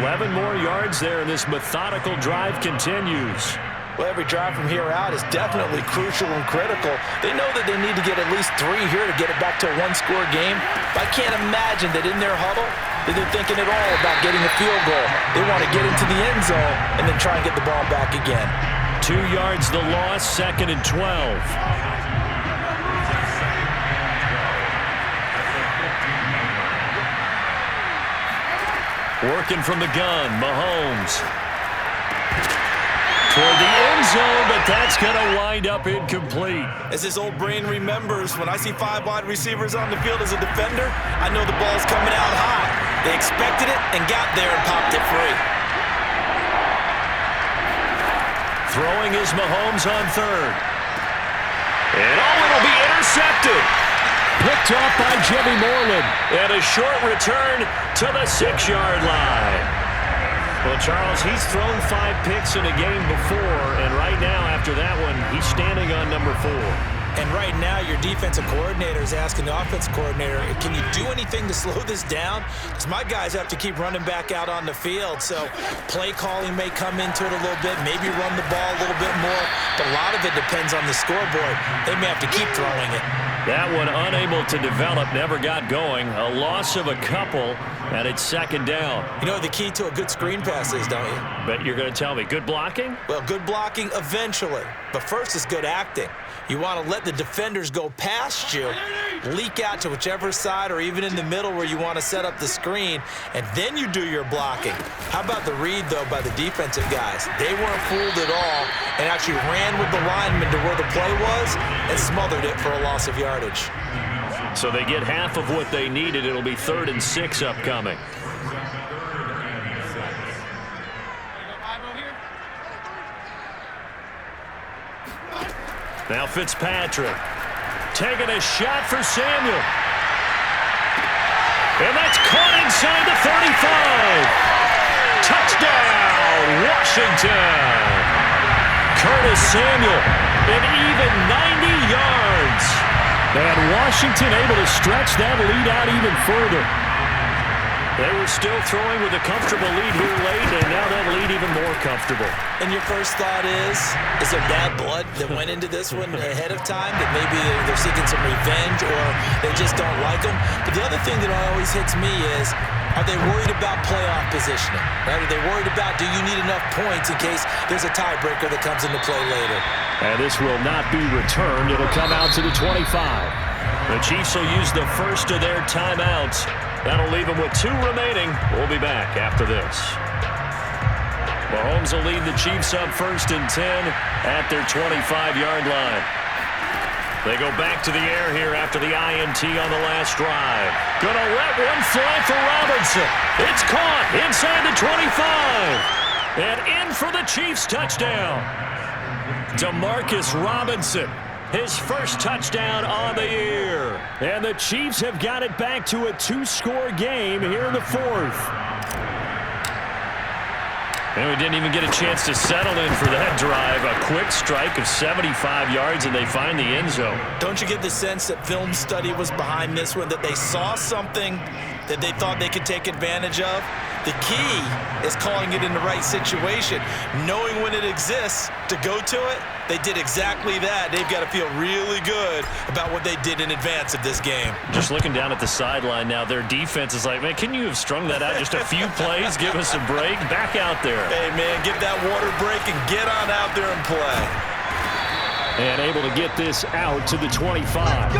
11 more yards there, and this methodical drive continues. Well, every drive from here out is definitely crucial and critical. They know that they need to get at least 3 here to get it back to a 1-score game. But I can't imagine that in their huddle that they're thinking at all about getting a field goal. They want to get into the end zone and then try and get the ball back again. 2 yards the loss, 2nd and 12. Working from the gun, Mahomes. Toward the end zone, but that's going to wind up incomplete. As his old brain remembers, when I see 5 wide receivers on the field as a defender, I know the ball's coming out high. They expected it and got there and popped it free. Throwing is Mahomes on 3rd. And it'll be intercepted. Picked off by Jimmy Moreland. And a short return to the 6-yard line. Well, Charles, he's thrown 5 picks in a game before, and right now, after that one, he's standing on number 4. And right now, your defensive coordinator is asking the offensive coordinator, can you do anything to slow this down? Because my guys have to keep running back out on the field. So play calling may come into it a little bit, maybe run the ball a little bit more. But a lot of it depends on the scoreboard. They may have to keep throwing it. That one unable to develop, never got going. A loss of a couple, and it's 2nd down. You know what the key to a good screen pass is, don't you? Bet you're going to tell me. Good blocking? Well, good blocking eventually. But first is good acting. You want to let the defenders go past you, leak out to whichever side or even in the middle where you want to set up the screen, and then you do your blocking. How about the read, though, by the defensive guys? They weren't fooled at all and actually ran with the lineman to where the play was and smothered it for a loss of yardage. So they get half of what they needed. It'll be 3rd and 6 upcoming. Now Fitzpatrick taking a shot for Samuel. And that's caught inside the 35. Touchdown, Washington. Curtis Samuel, an even 90 yards. And Washington able to stretch that lead out even further. They were still throwing with a comfortable lead here late, and now that lead even more comfortable. And your first thought is there bad blood that went into this one ahead of time, that maybe they're seeking some revenge or they just don't like them? But the other thing that always hits me is, are they worried about playoff positioning? Right? Are they worried about, do you need enough points in case there's a tiebreaker that comes into play later? And this will not be returned. It'll come out to the 25. The Chiefs will use the first of their timeouts. That'll leave them with 2 remaining. We'll be back after this. Mahomes will lead the Chiefs up 1st and 10 at their 25-yard line. They go back to the air here after the INT on the last drive. Gonna let one fly for Robinson. It's caught inside the 25. And in for the Chiefs touchdown. Demarcus Robinson, his first touchdown on the year. And the Chiefs have got it back to a 2-score game here in the 4th. And we didn't even get a chance to settle in for that drive. A quick strike of 75 yards, and they find the end zone. Don't you get the sense that film study was behind this one, that they saw something that they thought they could take advantage of? The key is calling it in the right situation, knowing when it exists to go to it. They did exactly that. They've got to feel really good about what they did in advance of this game. Just looking down at the sideline now, their defense is like, man, can you have strung that out just a few plays? Give us a break. Back out there. Hey, man, get that water break and get on out there and play. And able to get this out to the 25. At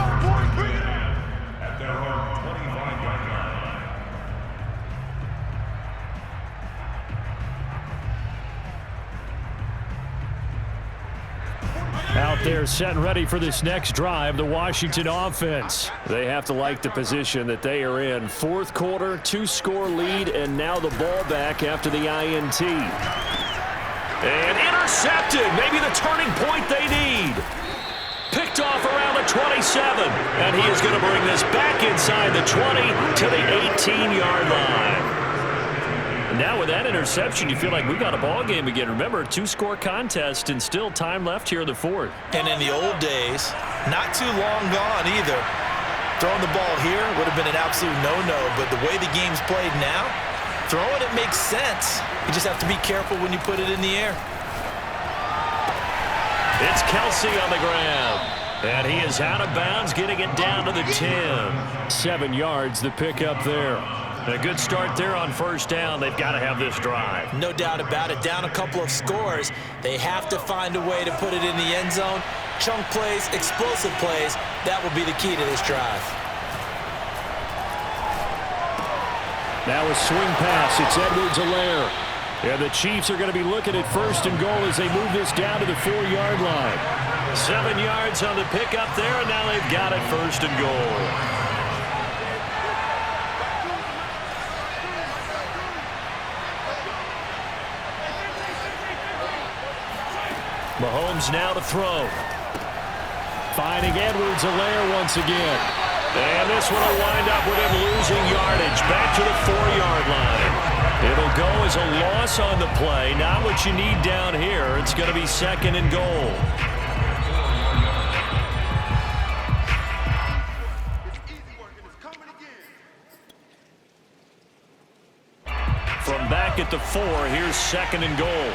their own 25-yard line. Out there set and ready for this next drive, the Washington offense. They have to like the position that they are in. 4th quarter, 2-score lead, and now the ball back after the INT. And intercepted, maybe the turning point they need. Picked off around the 27, and he is going to bring this back inside the 20 to the 18-yard line. Now with that interception, you feel like we got a ball game again. Remember, 2-score contest and still time left here in the 4th. And in the old days, not too long gone either, throwing the ball here would have been an absolute no-no. But the way the game's played now, throwing it makes sense. You just have to be careful when you put it in the air. It's Kelsey on the grab. And he is out of bounds, getting it down to the 10. 7 yards, the pickup there. A good start there on 1st down. They've got to have this drive. No doubt about it. Down a couple of scores. They have to find a way to put it in the end zone. Chunk plays, explosive plays. That will be the key to this drive. Now a swing pass. It's Edwards-Helaire. And the Chiefs are going to be looking at 1st and goal as they move this down to the 4-yard line. 7 yards on the pickup there, and now they've got it 1st and goal. Mahomes now to throw. Finding Edwards-Helaire once again. And this one will wind up with him losing yardage back to the 4-yard line. It'll go as a loss on the play. Not what you need down here. It's going to be 2nd and goal. From back at the 4, here's 2nd and goal.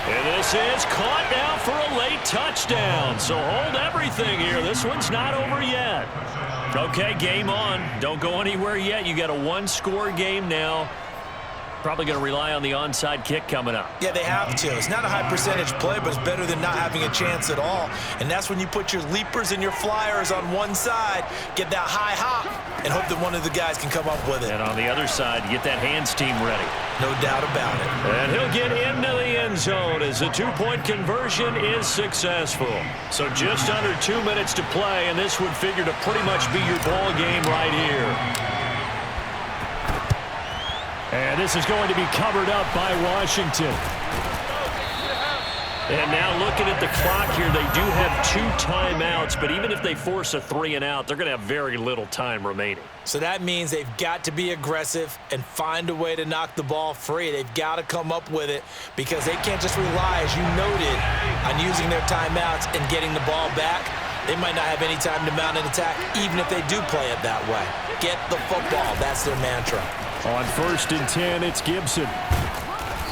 And this is caught now for a late touchdown. So hold everything here. This one's not over yet. Okay, game on. Don't go anywhere yet. You got a 1-score game now. Probably going to rely on the onside kick coming up. Yeah, they have to. It's not a high percentage play, but it's better than not having a chance at all. And that's when you put your leapers and your flyers on one side, get that high hop, and hope that one of the guys can come up with it. And on the other side, get that hands team ready. No doubt about it. And he'll get into the end zone as the two-point conversion is successful. So just under 2 minutes to play, and this would figure to pretty much be your ball game right here. And this is going to be covered up by Washington. And now looking at the clock here, they do have 2 timeouts, but even if they force a 3 and out, they're going to have very little time remaining. So that means they've got to be aggressive and find a way to knock the ball free. They've got to come up with it because they can't just rely, as you noted, on using their timeouts and getting the ball back. They might not have any time to mount an attack, even if they do play it that way. Get the football. That's their mantra. On 1st and 10, it's Gibson.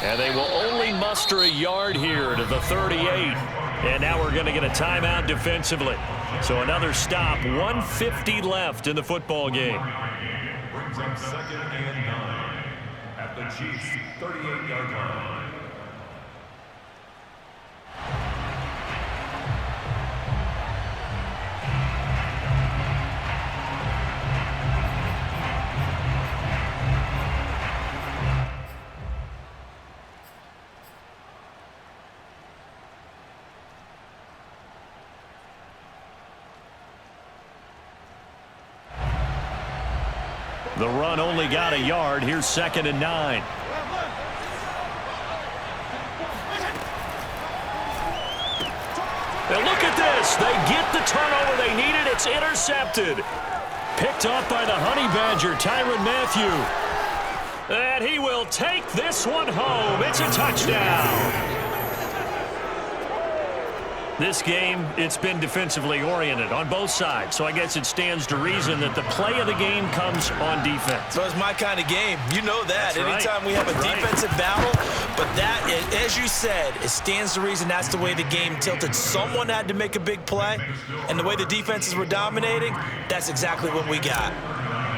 And they will only muster a yard here to the 38. And now we're going to get a timeout defensively. So another stop, 1:50 left in the football game. Brings up 2nd and 9 at the Chiefs' 38-yard line. The run only got a yard. Here's 2nd and 9. And look at this. They get the turnover they needed. It's intercepted. Picked off by the Honey Badger, Tyrann Mathieu. And he will take this one home. It's a touchdown. This game, it's been defensively oriented on both sides, so I guess it stands to reason that the play of the game comes on defense. So it's my kind of game. You know that. That's Anytime we have a defensive battle, but that, as you said, it stands to reason that's the way the game tilted. Someone had to make a big play, and the way the defenses were dominating, that's exactly what we got.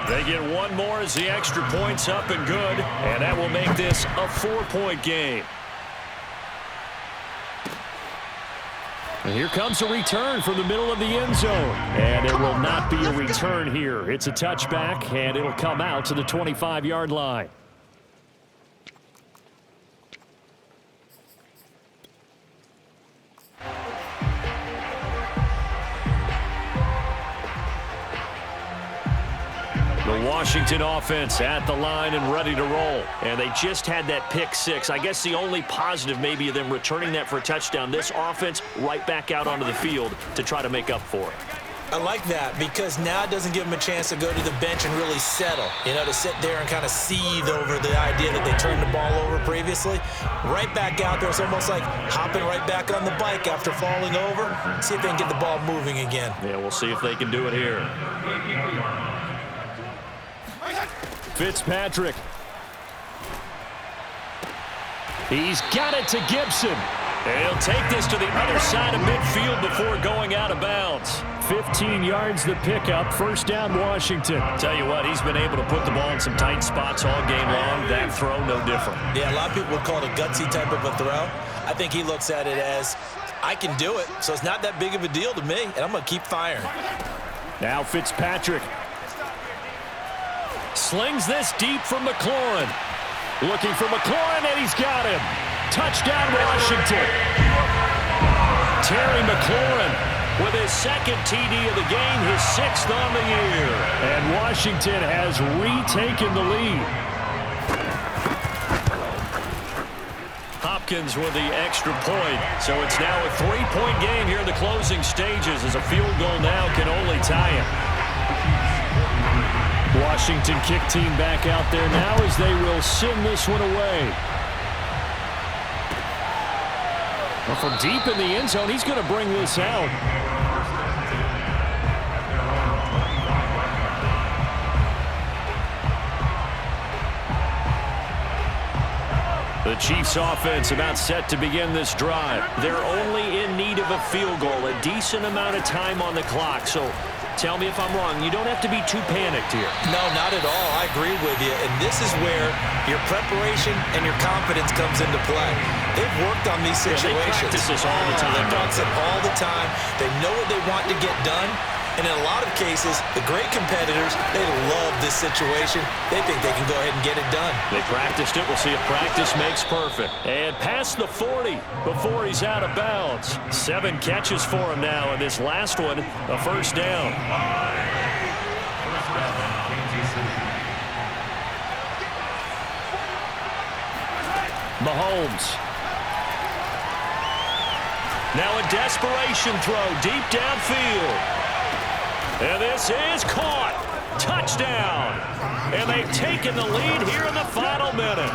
They get one more as the extra point's up and good, and that will make this a 4-point game. And here comes a return from the middle of the end zone. And there will not be a return here. It's a touchback, and it'll come out to the 25-yard line. The Washington offense at the line and ready to roll. And they just had that pick 6. I guess the only positive maybe of them returning that for a touchdown. This offense right back out onto the field to try to make up for it. I like that because now it doesn't give them a chance to go to the bench and really settle, to sit there and kind of seethe over the idea that they turned the ball over previously. Right back out there, it's almost like hopping right back on the bike after falling over. See if they can get the ball moving again. Yeah, we'll see if they can do it here. Fitzpatrick. He's got it to Gibson. And he'll take this to the other side of midfield before going out of bounds. 15 yards the pickup. First down, Washington. Tell you what, he's been able to put the ball in some tight spots all game long. That throw, no different. Yeah, a lot of people would call it a gutsy type of a throw. I think he looks at it as, I can do it, so it's not that big of a deal to me, and I'm going to keep firing. Now Fitzpatrick. Slings this deep from McLaurin. Looking for McLaurin, and he's got him. Touchdown, Washington. Terry McLaurin with his 2nd TD of the game, his 6th on the year. And Washington has retaken the lead. Hopkins with the extra point. So it's now a 3-point game here in the closing stages as a field goal now can only tie it. Washington kick team back out there now as they will send this one away. Well, from deep in the end zone, he's going to bring this out. The Chiefs offense about set to begin this drive. They're only in need of a field goal, a decent amount of time on the clock. So tell me if I'm wrong. You don't have to be too panicked here. No, not at all. I agree with you. And this is where your preparation and your confidence comes into play. They've worked on these situations. They practice this all the time. They practice it all the time. They know what they want to get done. And in a lot of cases, the great competitors, they love this situation. They think they can go ahead and get it done. They practiced it. We'll see if practice makes perfect. And past the 40 before he's out of bounds. 7 catches for him now, and this last one, a first down. Mahomes. Now a desperation throw deep downfield. And this is caught. Touchdown. And they've taken the lead here in the final minute.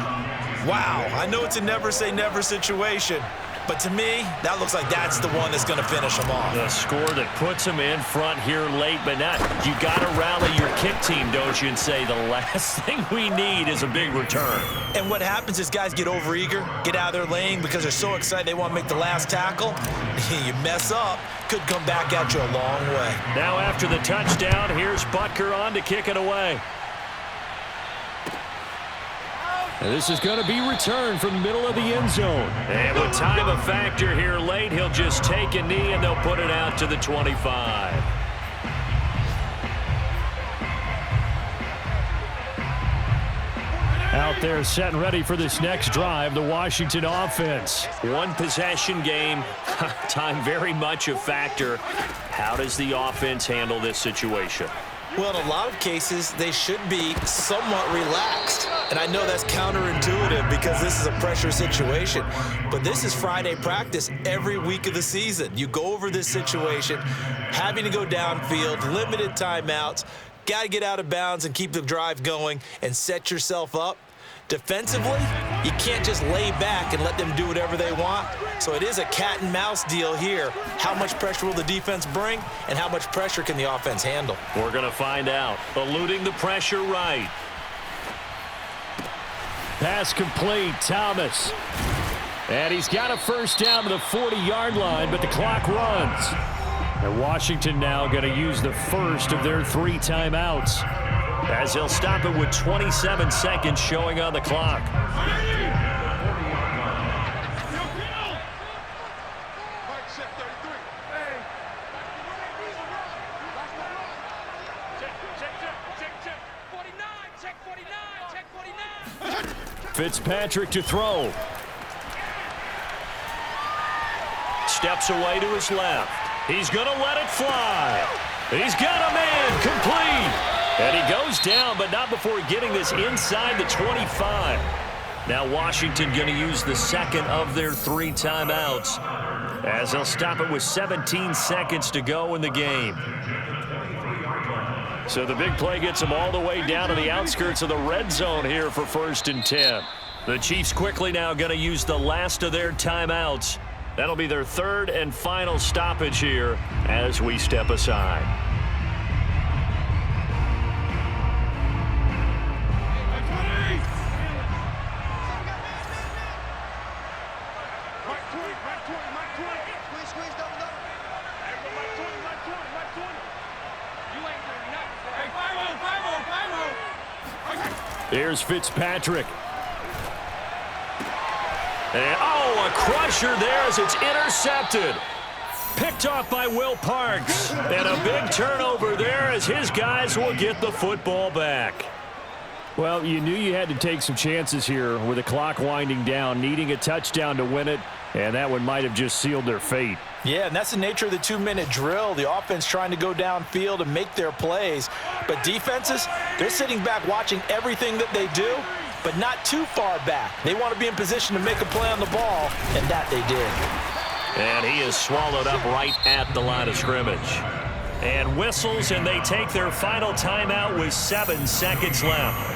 Wow, I know it's a never-say-never situation, but to me, that looks like that's the one that's going to finish them off. The score that puts them in front here late, but not. You got to rally your kick team, don't you, and say the last thing we need is a big return. And what happens is guys get overeager, get out of their lane because they're so excited they want to make the last tackle. You mess up, could come back at you a long way. Now after the touchdown, here's Butker on to kick it away. And this is going to be returned from the middle of the end zone. And with time a factor here late, he'll just take a knee and they'll put it out to the 25. Out there set and ready for this next drive, the Washington offense. One possession game, time very much a factor. How does the offense handle this situation? Well, in a lot of cases, they should be somewhat relaxed. And I know that's counterintuitive because this is a pressure situation. But this is Friday practice every week of the season. You go over this situation, having to go downfield, limited timeouts, got to get out of bounds and keep the drive going and set yourself up. Defensively, you can't just lay back and let them do whatever they want. So it is a cat and mouse deal here. How much pressure will the defense bring, and how much pressure can the offense handle? We're going to find out. Eluding the pressure right. Pass complete, Thomas. And he's got a first down to the 40-yard line, but the clock runs. And Washington now going to use the first of their 3 timeouts, as they'll stop it with 27 seconds showing on the clock. Fitzpatrick to throw. Steps away to his left. He's going to let it fly. He's got a man complete. And he goes down, but not before getting this inside the 25. Now Washington going to use the second of their 3 timeouts, as they'll stop it with 17 seconds to go in the game. So the big play gets them all the way down to the outskirts of the red zone here for 1st and 10. The Chiefs quickly now going to use the last of their timeouts. That'll be their 3rd and final stoppage here as we step aside. Here's Fitzpatrick. And, a crusher there as it's intercepted. Picked off by Will Parks. And a big turnover there as his guys will get the football back. Well, you knew you had to take some chances here with the clock winding down, needing a touchdown to win it, and that one might have just sealed their fate. Yeah, and that's the nature of the 2-minute drill. The offense trying to go downfield and make their plays. But defenses, they're sitting back watching everything that they do, but not too far back. They want to be in position to make a play on the ball, and that they did. And he is swallowed up right at the line of scrimmage. And whistles, and they take their final timeout with 7 seconds left.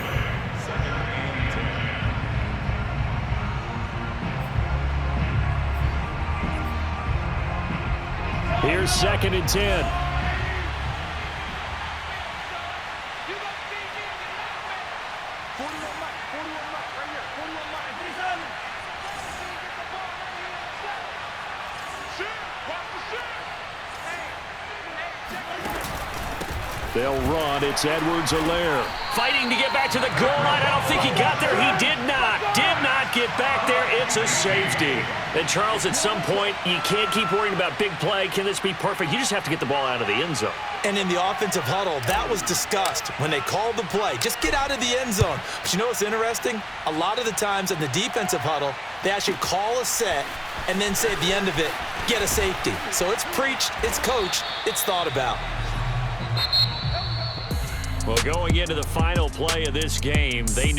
Here's 2nd and 10. They'll run. It's Edwards-Helaire. Fighting to get back to the goal line. I don't think he got there. He did not. Did not get back there. It's It's a safety. And, Charles, at some point, you can't keep worrying about big play. Can this be perfect? You just have to get the ball out of the end zone. And in the offensive huddle, that was discussed when they called the play. Just get out of the end zone. But you know what's interesting? A lot of the times in the defensive huddle, they actually call a set and then say at the end of it, get a safety. So it's preached, it's coached, it's thought about. Well, going into the final play of this game, they knew